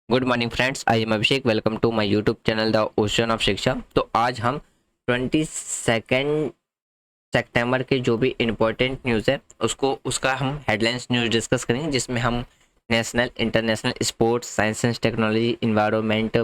Good morning friends, I am Abhishek. Welcome to my YouTube channel the ocean of Shiksha. तो आज हम 22 सितंबर के जो भी इम्पोर्टेंट न्यूज़ है उसका हम हेडलाइंस न्यूज़ डिस्कस करेंगे, जिसमें हम national, international, sports, science and technology, environment,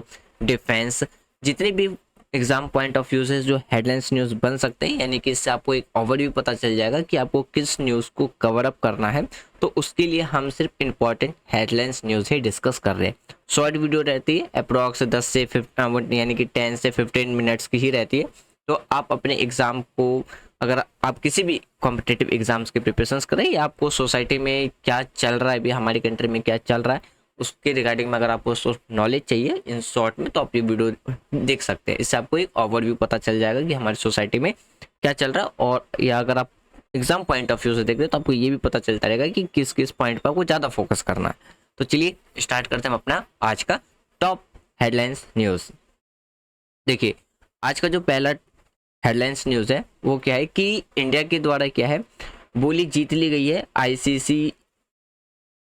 defence, जितने भी एग्जाम पॉइंट ऑफ व्यू से जो हेडलाइंस न्यूज़ बन सकते हैं, यानी कि इससे आपको एक ओवरव्यू पता चल जाएगा कि आपको किस न्यूज़ को कवर अप करना है। तो उसके लिए हम सिर्फ इंपॉर्टेंट हेडलाइंस न्यूज़ ही डिस्कस कर रहे हैं। शॉर्ट वीडियो रहती है, अप्रॉक्स 10 से 15 यानी कि 10 से 15 मिनट्स की ही रहती है। तो आप अपने एग्ज़ाम को, अगर आप किसी भी कॉम्पिटिटिव एग्जाम्स की प्रिपरेशंस कर रहे हैं या आपको सोसाइटी में क्या चल रहा है, अभी हमारी कंट्री में क्या चल रहा है, उसके रिगार्डिंग में अगर आपको नॉलेज चाहिए इन शॉर्ट में, तो आप ये वीडियो देख सकते हैं। इससे आपको एक ओवरव्यू पता चल जाएगा कि हमारी सोसाइटी में क्या चल रहा है। और या अगर आप एग्जाम पॉइंट ऑफ व्यू से देख रहे हैं तो आपको ये भी पता चलता रहेगा कि किस किस पॉइंट पर आपको ज़्यादा फोकस करना है। तो चलिए स्टार्ट करते हैं अपना आज का टॉप हेडलाइंस न्यूज़। देखिए, आज का जो पहला हेडलाइंस न्यूज़ है वो क्या है कि इंडिया के द्वारा क्या है, बोली जीत ली गई है आईसीसी,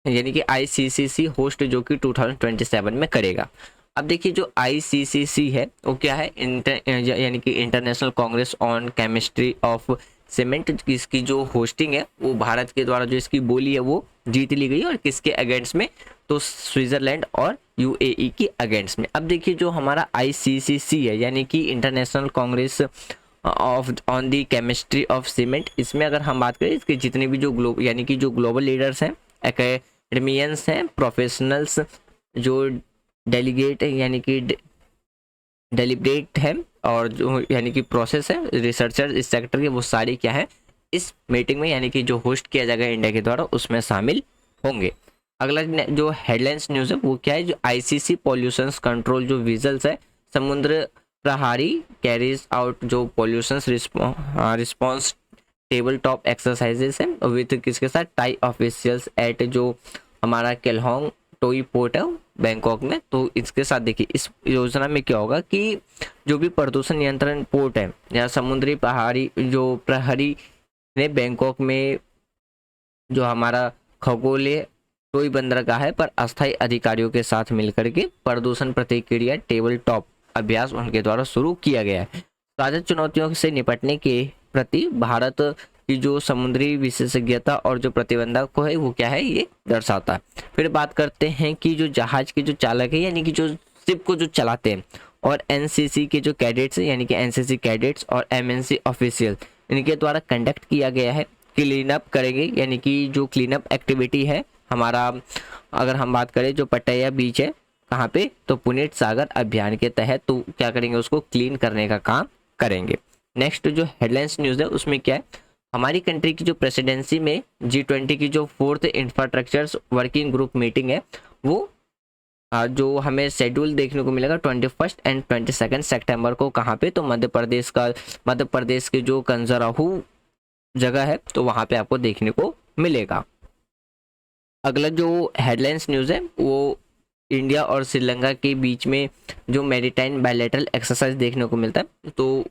यानी कि आईसीसीसी होस्ट जो कि 2027 में करेगा। अब देखिए, जो आईसीसीसी है वो क्या है, यानी कि international Congress on chemistry of cement, इसकी जो होस्टिंग है वो भारत के द्वारा जो इसकी बोली है वो जीत ली गई है। और किसके अगेंस्ट में, तो स्विट्जरलैंड और यूएई के अगेंस्ट में। अब देखिए, जो हमारा आईसीसीसी है यानी कि international Congress of on the chemistry of cement, इसमें अगर हम बात करें, इसके जितने भी जो यानी कि जो ग्लोबल लीडर्स हैं, एकेडमियंस हैं, प्रोफेशनल्स, जो डेलीगेट यानी कि डेलिब्रेट है, और जो यानी कि प्रोसेस है, रिसर्चर इस सेक्टर के, वो सारी क्या है इस मीटिंग में, यानी कि जो होस्ट किया जाएगा इंडिया के द्वारा, उसमें शामिल होंगे। अगला जो हेडलाइंस न्यूज़ है वो क्या है, जो आईसीसी पॉल्यूशन कंट्रोल जो विजल्स है, समुद्र प्रहारी कैरीज आउट जो pollution response table top exercises है विथ किसके साथ, टाई ऑफिशियल्स एट जो हमारा केलहोंग टोई पोर्ट है बैंकॉक में। तो इसके साथ देखिए, इस योजना में क्या होगा कि जो भी प्रदूषण नियंत्रण पोर्ट है या समुद्री पहाड़ी जो प्रहरी ने बैंकॉक में जो हमारा खगोलीय टोई बंदरगाह है पर अस्थायी अधिकारियों के साथ मिलकर के प्रदूषण प्रतिक्रिया टेबल टॉप अभ्यास उनके द्वारा शुरू किया गया है। साझा चुनौतियों से निपटने के प्रति भारत की जो समुद्री विशेषज्ञता और जो प्रतिबंधक को है वो क्या है, ये दर्शाता है। फिर बात करते हैं कि जो जहाज के जो चालक है, यानी कि जो शिप को जो चलाते हैं, और एनसीसी के जो कैडेट्स हैं, यानी कि एनसीसी कैडेट्स और एमएनसी ऑफिशियल, इनके द्वारा कंडक्ट किया गया है। क्लीन अप करेंगे, यानी कि जो क्लीन अप एक्टिविटी है हमारा, अगर हम बात करें जो पट्टैया बीच है कहाँ पे, तो पुनीत सागर अभियान के तहत तो क्या करेंगे, उसको क्लीन करने का काम करेंगे। नेक्स्ट जो हेडलाइंस न्यूज़ है उसमें क्या है, हमारी कंट्री की जो प्रेसिडेंसी में G20 की जो 4th infrastructure working group meeting है वो जो हमें शेड्यूल देखने को मिलेगा 21 एंड 22 सितंबर को, कहाँ पे, तो मध्य प्रदेश के जो कंजराहू जगह है तो वहाँ पे आपको देखने को मिलेगा। अगला जो हेडलाइंस न्यूज़ है वो इंडिया और श्रीलंका के बीच में जो मैरीटाइम बायलैटरल एक्सरसाइज देखने को मिलता है, तो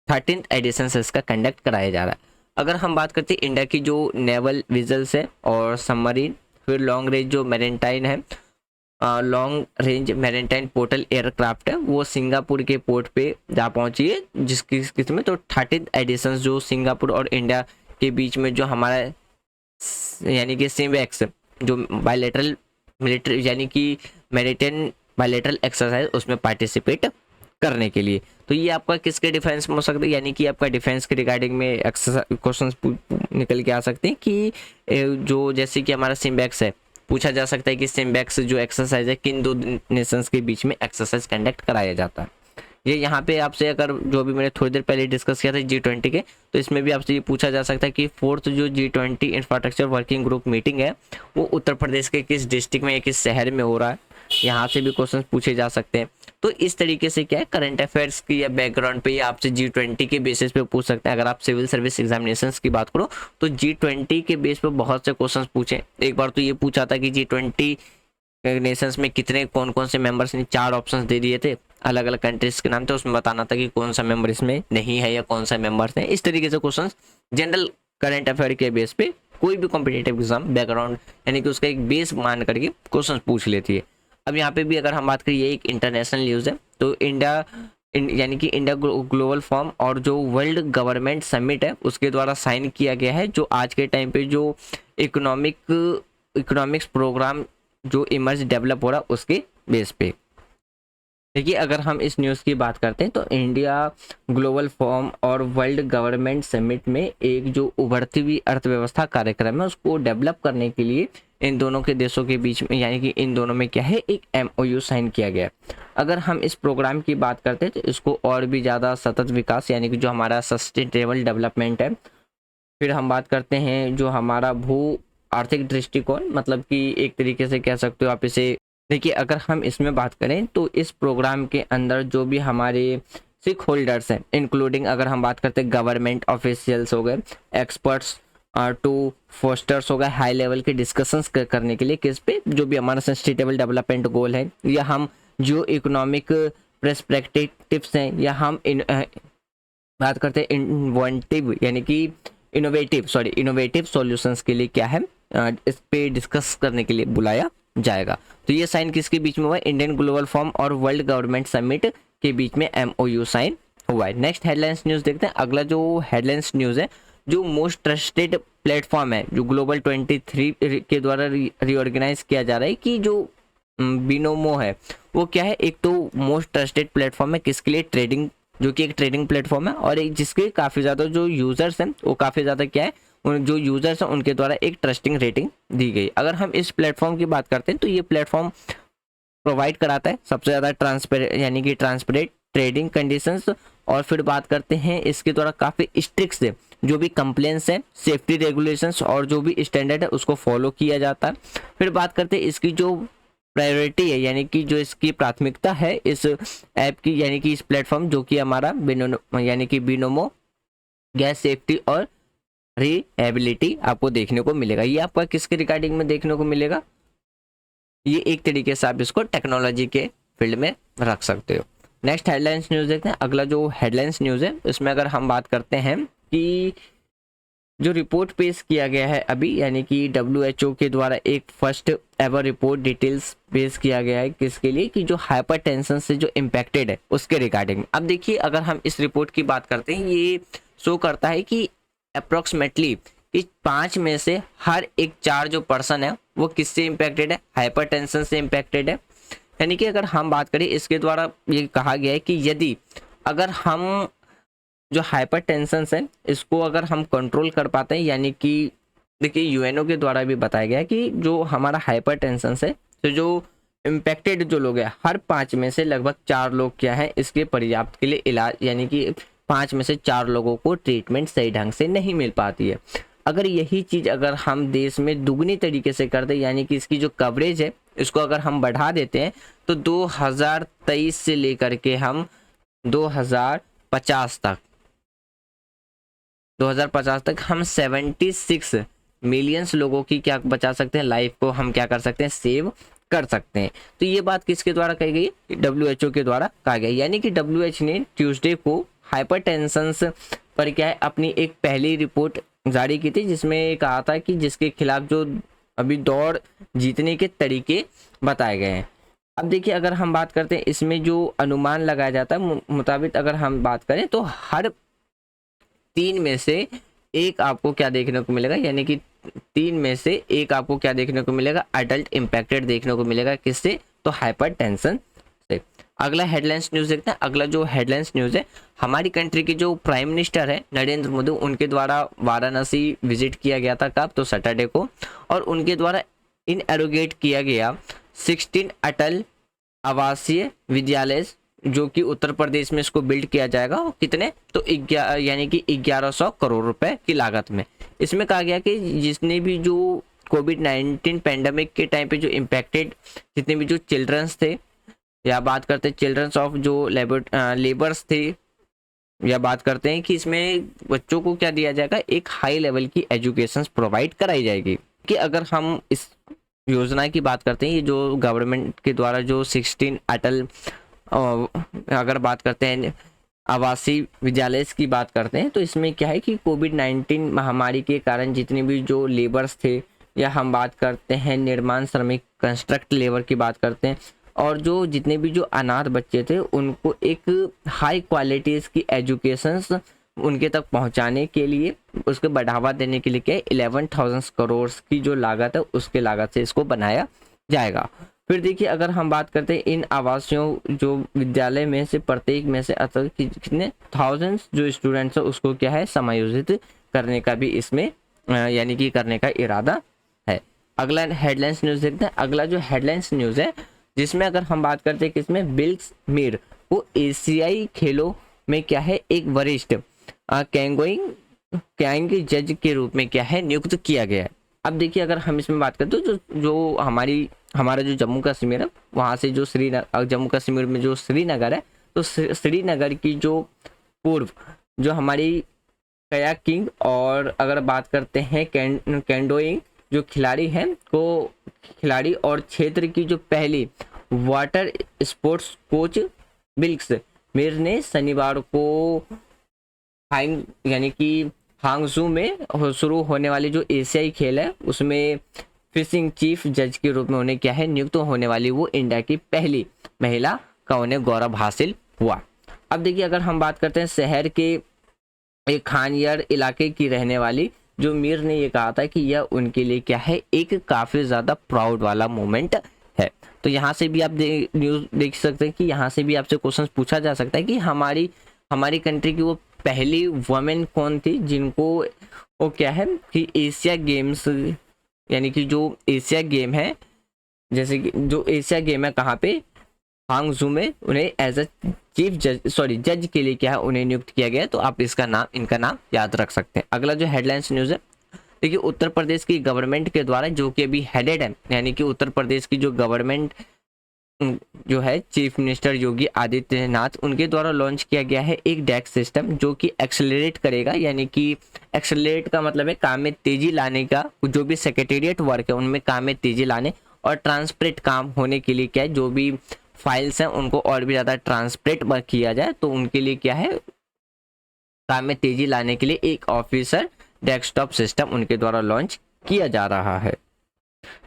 13th एडिशन से इसका कंडक्ट कराया जा रहा है। अगर हम बात करते हैं इंडिया की जो नेवल विजल्स है और सबमरीन, फिर लॉन्ग रेंज जो मैरीटाइन है, long range maritime portal aircraft है, वो सिंगापुर के पोर्ट पे जा पहुंची है, जिसकी किस्म, तो 13th एडिशन जो सिंगापुर और इंडिया के बीच में जो हमारा यानी कि सिमएक्स जो बायलैटरल मिलिट्री यानी कि मैरीटाइन बायलैटरल एक्सरसाइज, उसमें पार्टिसिपेट करने के लिए। तो ये आपका किसके डिफेंस में हो सकता है, यानी कि आपका डिफेंस के रिगार्डिंग में एक्सरसाइज क्वेश्चंस निकल के आ सकते हैं कि जो जैसे कि हमारा सिम्बैक्स है, पूछा जा सकता है कि सिम्बैक्स जो एक्सरसाइज है किन दो नेशंस के बीच में एक्सरसाइज कंडक्ट कराया जाता है। ये यहाँ पे आपसे, अगर जो भी मैंने थोड़ी देर पहले डिस्कस किया था G20 के, तो इसमें भी आपसे ये पूछा जा सकता है कि 4th जो G20 infrastructure working group meeting है वो उत्तर प्रदेश के किस डिस्ट्रिक्ट में या किस शहर में हो रहा है, यहाँ से भी क्वेश्चन पूछे जा सकते हैं। तो इस तरीके से क्या है, करंट अफेयर्स की या बैकग्राउंड पे या आपसे G20 के बेसिस पे पूछ सकते हैं। अगर आप सिविल सर्विस एग्जामिनेशंस की बात करो तो G20 के बेस पे बहुत से क्वेश्चंस पूछे। एक बार तो ये पूछा था कि G20 नेशंस में कितने कौन कौन से मेंबर्स ने, 4 ऑप्शंस दे दिए थे, अलग अलग कंट्रीज के नाम थे, उसमें बताना था कि कौन सा मेंबर इसमें नहीं है या कौन सा मेंबर्स है। इस तरीके से क्वेश्चंस जनरल करंट अफेयर के बेस पे कोई भी कॉम्पिटिटिव एग्जाम बैकग्राउंड यानी कि उसका एक बेस मान करके क्वेश्चन पूछ लेती है। अब यहाँ पे भी अगर हम बात करें, ये एक इंटरनेशनल न्यूज़ है, तो यानी कि इंडिया ग्लोबल फॉर्म और जो वर्ल्ड गवर्नमेंट समिट है उसके द्वारा साइन किया गया है, जो आज के टाइम पे जो इकोनॉमिक्स प्रोग्राम जो इमर्ज डेवलप हो रहा है उसके बेस पे। देखिए अगर हम इस न्यूज़ की बात करते हैं तो इंडिया ग्लोबल फॉर्म और वर्ल्ड गवर्नमेंट समिट में एक जो उभरती हुई अर्थव्यवस्था कार्यक्रम है उसको डेवलप करने के लिए इन दोनों के देशों के बीच में, यानी कि इन दोनों में क्या है, एक MOU साइन किया गया। अगर हम इस प्रोग्राम की बात करते हैं तो इसको और भी ज़्यादा सतत विकास, यानी कि जो हमारा सस्टेनेबल डेवलपमेंट है, फिर हम बात करते हैं जो हमारा भू आर्थिक दृष्टिकोण, मतलब कि एक तरीके से कह सकते हो आप इसे। देखिए अगर हम इसमें बात करें तो इस प्रोग्राम के अंदर जो भी हमारे स्टेक होल्डर्स हैं, इंक्लूडिंग अगर हम बात करते हैं गवर्नमेंट ऑफिशियल्स हो गए, एक्सपर्ट्स टू फोस्टर्स हो गए, हाई लेवल के डिस्कशंस करने के लिए किस पे, जो भी हमारा सस्टेनेबल डेवलपमेंट गोल है, या हम जो इकोनॉमिक पर्सपेक्टिव्स हैं, या हम बात करते हैं इनोवेटिव यानी कि इनोवेटिव सॉल्यूशंस के लिए क्या है, इस पे डिस्कस करने के लिए बुलाया जाएगा। तो ये साइन किसके बीच में हुआ है, इंडियन ग्लोबल फॉर्म और वर्ल्ड गवर्नमेंट समिट के बीच में MOU साइन हुआ है। नेक्स्ट हेडलाइंस न्यूज़ देखते हैं। अगला जो हेडलाइंस न्यूज़ है, जो मोस्ट ट्रस्टेड प्लेटफॉर्म है जो ग्लोबल 23 के द्वारा रीऑर्गेनाइज किया जा रहा है, कि जो बिनोमो है वो क्या है, एक तो मोस्ट ट्रस्टेड प्लेटफॉर्म है किसके लिए, ट्रेडिंग, जो कि एक ट्रेडिंग प्लेटफॉर्म है, और एक जिसके काफ़ी ज़्यादा जो यूज़र्स हैं वो काफ़ी ज़्यादा क्या है, उन जो यूज़र्स हैं उनके द्वारा एक ट्रस्टिंग रेटिंग दी गई। अगर हम इस प्लेटफॉर्म की बात करते हैं तो ये प्लेटफॉर्म प्रोवाइड कराता है सबसे ज़्यादा यानी कि ट्रांसपेरेंट ट्रेडिंग कंडीशंस, और फिर बात करते हैं इसके द्वारा काफ़ी स्ट्रिक्ट है जो भी कंप्लेंट्स है, सेफ्टी रेगुलेशंस और जो भी स्टैंडर्ड है उसको फॉलो किया जाता है। फिर बात करते हैं इसकी जो प्रायोरिटी है, यानी कि जो इसकी प्राथमिकता है इस ऐप की, यानी कि इस प्लेटफॉर्म जो कि हमारा बिनोमो गैस सेफ्टी और रिएबिलिटी आपको देखने को मिलेगा। ये आपका किसके रिगार्डिंग में देखने को मिलेगा, ये एक तरीके से आप इसको टेक्नोलॉजी के फील्ड में रख सकते हो। नेक्स्ट हेडलाइंस न्यूज़ देखते हैं। अगला जो हेडलाइंस न्यूज़ है इसमें अगर हम बात करते हैं कि जो रिपोर्ट पेश किया गया है अभी, यानी कि WHO के द्वारा एक फर्स्ट एवर रिपोर्ट डिटेल्स पेश किया गया है किसके लिए, कि जो हाइपरटेंशन से जो इम्पैक्टेड है उसके रिगार्डिंग। अब देखिए अगर हम इस रिपोर्ट की बात करते हैं, ये शो करता है कि अप्रोक्सीमेटली इस 5 में से हर एक 4 जो पर्सन है वो किससे इम्पैक्टेड है, हाइपरटेंशन से इम्पैक्टेड है। यानी कि अगर हम बात करें इसके द्वारा ये कहा गया है कि यदि अगर हम जो हाइपरटेंशन है इसको अगर हम कंट्रोल कर पाते हैं, यानी कि देखिए UNO के द्वारा भी बताया गया है कि जो हमारा हाइपरटेंशन है तो जो इम्पैक्टेड जो लोग हैं हर 5 में से लगभग 4 लोग क्या है इसके पर्याप्त के लिए इलाज, यानी कि 5 में से 4 लोगों को ट्रीटमेंट सही ढंग से नहीं मिल पाती है। अगर यही चीज़ अगर हम देश में दुगनी तरीके से कर दें, यानी कि इसकी जो कवरेज है इसको अगर हम बढ़ा देते हैं तो 2023 से लेकर के हम 2050 तक हम 76 मिलियंस लोगों की क्या बचा सकते हैं, लाइफ को हम क्या कर सकते हैं, सेव कर सकते हैं। तो ये बात किसके द्वारा कही गई, WHO के द्वारा कहा गया। यानी कि WHO ने ट्यूसडे को हाइपरटेंशन पर क्या है अपनी एक पहली रिपोर्ट जारी की थी, जिसमें कहा था कि जिसके खिलाफ जो अभी दौड़ जीतने के तरीके बताए गए हैं। अब देखिए अगर हम बात करते हैं इसमें जो अनुमान लगाया जाता है मुताबिक अगर हम बात करें तो हर 3 में से एक आपको क्या देखने को मिलेगा, यानी कि 3 में से एक आपको क्या देखने को मिलेगा, अडल्ट इम्पैक्टेड देखने को मिलेगा। किससे, तो हाइपरटेंशन से। अगला हेडलाइंस न्यूज़ देखते हैं। अगला जो हेडलाइंस न्यूज़ है, हमारी कंट्री के जो प्राइम मिनिस्टर है नरेंद्र मोदी, उनके द्वारा वाराणसी विजिट किया गया था कब, तो सैटरडे को, और उनके द्वारा इनएरोगेट किया गया 16 अटल आवासीय विद्यालय जो कि उत्तर प्रदेश में इसको बिल्ड किया जाएगा। कितने, तो यानी कि 1100 करोड़ रुपए की लागत में। इसमें कहा गया कि जिसने भी जो कोविड-19 पैंडेमिक के टाइम पे जो इम्पैक्टेड जितने भी जो चिल्ड्रंस थे, या बात करते हैं चिल्ड्रंस ऑफ जो लेबर्स थे, या बात करते हैं कि इसमें बच्चों को क्या दिया जाएगा, एक हाई लेवल की एजुकेशन प्रोवाइड कराई जाएगी। कि अगर हम इस योजना की बात करते हैं, ये जो गवर्नमेंट के द्वारा जो 16 अटल अगर बात करते हैं आवासीय विद्यालय की बात करते हैं, तो इसमें क्या है कि कोविड-19 महामारी के कारण जितने भी जो लेबर्स थे, या हम बात करते हैं निर्माण श्रमिक कंस्ट्रक्ट लेबर की बात करते हैं, और जो जितने भी जो अनाथ बच्चे थे उनको एक हाई क्वालिटीज़ की एजुकेशंस उनके तक पहुंचाने के लिए, उसके बढ़ावा देने के लिए क्या 11,000 करोड़ की जो लागत है उसके लागत से इसको बनाया जाएगा। फिर देखिए अगर हम बात करते हैं इन आवासियों जो विद्यालय में से प्रत्येक में से कितने थाउजेंड्स जो स्टूडेंट्स है उसको क्या है समायोजित करने का भी इसमें यानी कि करने का इरादा है। अगला हेडलाइंस न्यूज़ देखते हैं। अगला जो हेडलाइंस न्यूज़ है जिसमें अगर हम बात करते हैं किसमें बिल्स मीर को एशियाई खेलों में क्या है एक वरिष्ठ कैंग जज के रूप में क्या है नियुक्त किया गया है। अब देखिए अगर हम इसमें बात करते हैं तो जो हमारा जो जम्मू कश्मीर है वहाँ से जो श्रीनगर, जम्मू कश्मीर में जो श्रीनगर है तो श्रीनगर की जो पूर्व जो हमारी कयाकिंग और अगर बात करते हैं कैंडोइंग जो खिलाड़ी हैं को खिलाड़ी और क्षेत्र की जो पहली water sports coach bills Mir ने शनिवार को यानी कि हांगझू में शुरू होने वाली जो एशियाई खेल है उसमें फिशिंग चीफ जज के रूप में उन्हें क्या है नियुक्त होने वाली वो इंडिया की पहली महिला का उन्हें गौरव हासिल हुआ। अब देखिए अगर हम बात करते हैं शहर के एक खानियर इलाके की रहने वाली जो मीर ने ये कहा था कि यह उनके लिए क्या है एक काफ़ी ज़्यादा प्राउड वाला मोमेंट है। तो यहाँ से भी आप न्यूज़ देख सकते हैं कि यहाँ से भी आपसे क्वेश्चन पूछा जा सकता है कि हमारी कंट्री की वो पहली वुमेन कौन थी जिनको वो क्या है कि एशिया गेम्स यानी कि जो एशिया गेम है जैसे कि जो एशिया गेम है कहाँ पे हांगझू में उन्हें एज अ चीफ जज के लिए क्या है उन्हें नियुक्त किया गया। तो आप इनका नाम याद रख सकते हैं। अगला जो हेडलाइंस न्यूज़ है देखिए उत्तर प्रदेश की गवर्नमेंट के द्वारा जो कि अभी हेडेड है यानी कि उत्तर प्रदेश की जो गवर्नमेंट जो है चीफ मिनिस्टर योगी आदित्यनाथ उनके द्वारा लॉन्च किया गया है एक डेस्क सिस्टम जो कि एक्सेलरेट करेगा, यानी कि एक्सेलरेट का मतलब है काम में तेजी लाने का, जो भी सेक्रेटेरिएट वर्क है उनमें काम में तेजी लाने और ट्रांसपेरेंट काम होने के लिए क्या है जो भी फाइल्स हैं उनको और भी ज़्यादा ट्रांसपेरेंट वर्क किया जाए तो उनके लिए क्या है काम में तेजी लाने के लिए एक ऑफिसर डेस्कटॉप सिस्टम उनके द्वारा लॉन्च किया जा रहा है।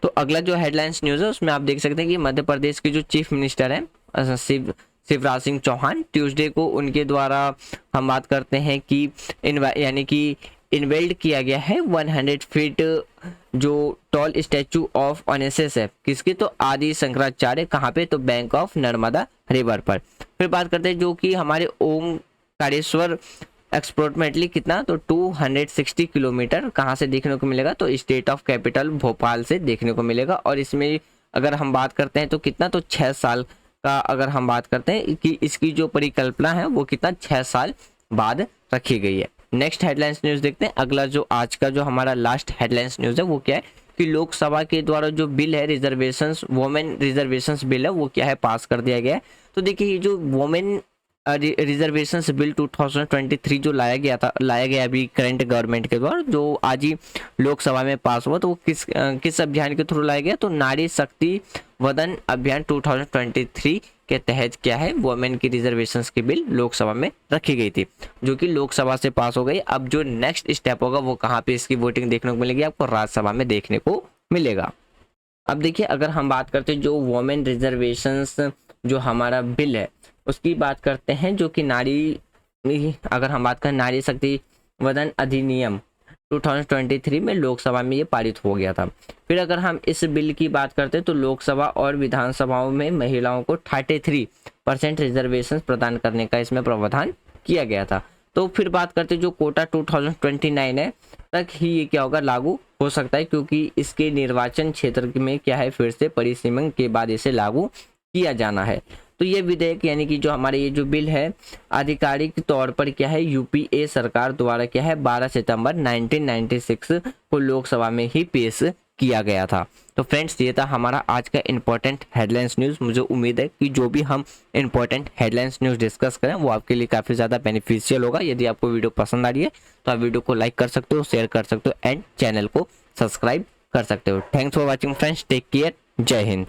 तो अगला जो हेडलाइंस न्यूज़ है उसमें आप देख सकते हैं कि मध्य प्रदेश के जो चीफ मिनिस्टर हैं शिवराज सिंह चौहान ट्यूसडे को उनके द्वारा हम बात करते हैं कि यानी कि इन्वेल्ड किया गया है 100 फीट जो टॉल स्टैचू ऑफ ऑनेसेस है किसके तो आदि शंकराचार्य कहाँ पे तो बैंक ऑफ नर्मदा रिवर पर। फिर बात करते हैं जो कि हमारे ओमकारेश्वर एक्सप्रोटमेटली कितना तो 260 किलोमीटर कहाँ से देखने को मिलेगा तो स्टेट ऑफ कैपिटल भोपाल से देखने को मिलेगा। और इसमें अगर हम बात करते हैं तो कितना तो 6 साल का अगर हम बात करते हैं कि इसकी जो परिकल्पना है वो कितना 6 साल बाद रखी गई है। नेक्स्ट हेडलाइंस न्यूज़ देखते हैं। अगला जो आज का जो हमारा लास्ट हेडलाइंस न्यूज़ है वो क्या है कि लोकसभा के द्वारा जो बिल है रिजर्वेशंस वुमेन रिजर्वेशंस बिल है वो क्या है पास कर दिया गया है। तो देखिए ये जो वुमेन रिजर्वेशंस बिल 2023 जो लाया गया अभी करंट गवर्नमेंट के द्वारा जो आज ही लोकसभा में पास हुआ तो वो किस अभियान के थ्रू लाया गया तो नारी शक्ति वदन अभियान 2023 के तहत क्या है वुमेन की रिजर्वेशंस की बिल लोकसभा में रखी गई थी जो कि लोकसभा से पास हो गई। अब जो नेक्स्ट स्टेप होगा वो कहाँ पे इसकी वोटिंग देखने को मिलेगी आपको राज्यसभा में देखने को मिलेगा। अब देखिए अगर हम बात करते हैं जो वुमेन रिजर्वेशंस जो हमारा बिल है उसकी बात करते हैं जो कि अगर हम बात करें नारी शक्ति वदन अधिनियम 2023 में लोकसभा में ये पारित हो गया था। फिर अगर हम इस बिल की बात करते हैं तो लोकसभा और विधानसभाओं में महिलाओं को 33% रिजर्वेशन प्रदान करने का इसमें प्रावधान किया गया था। तो फिर बात करते हैं जो कोटा 2029 है तक ही ये क्या होगा लागू हो सकता है क्योंकि इसके निर्वाचन क्षेत्र में क्या है फिर से परिसीमन के बाद इसे लागू किया जाना है। तो ये विधेयक यानी कि जो हमारे ये जो बिल है आधिकारिक तौर पर क्या है यूपीए सरकार द्वारा क्या है 12 सितंबर 1996 को लोकसभा में ही पेश किया गया था। तो फ्रेंड्स ये था हमारा आज का इंपॉर्टेंट हेडलाइंस न्यूज़। मुझे उम्मीद है कि जो भी हम इंपॉर्टेंट हेडलाइंस न्यूज़ डिस्कस करें वो आपके लिए काफ़ी ज़्यादा बेनिफिशियल होगा। यदि आपको वीडियो पसंद आ रही है तो आप वीडियो को लाइक कर सकते हो, शेयर कर सकते हो एंड चैनल को सब्सक्राइब कर सकते हो। Thanks for watching friends, take care, जय हिंद।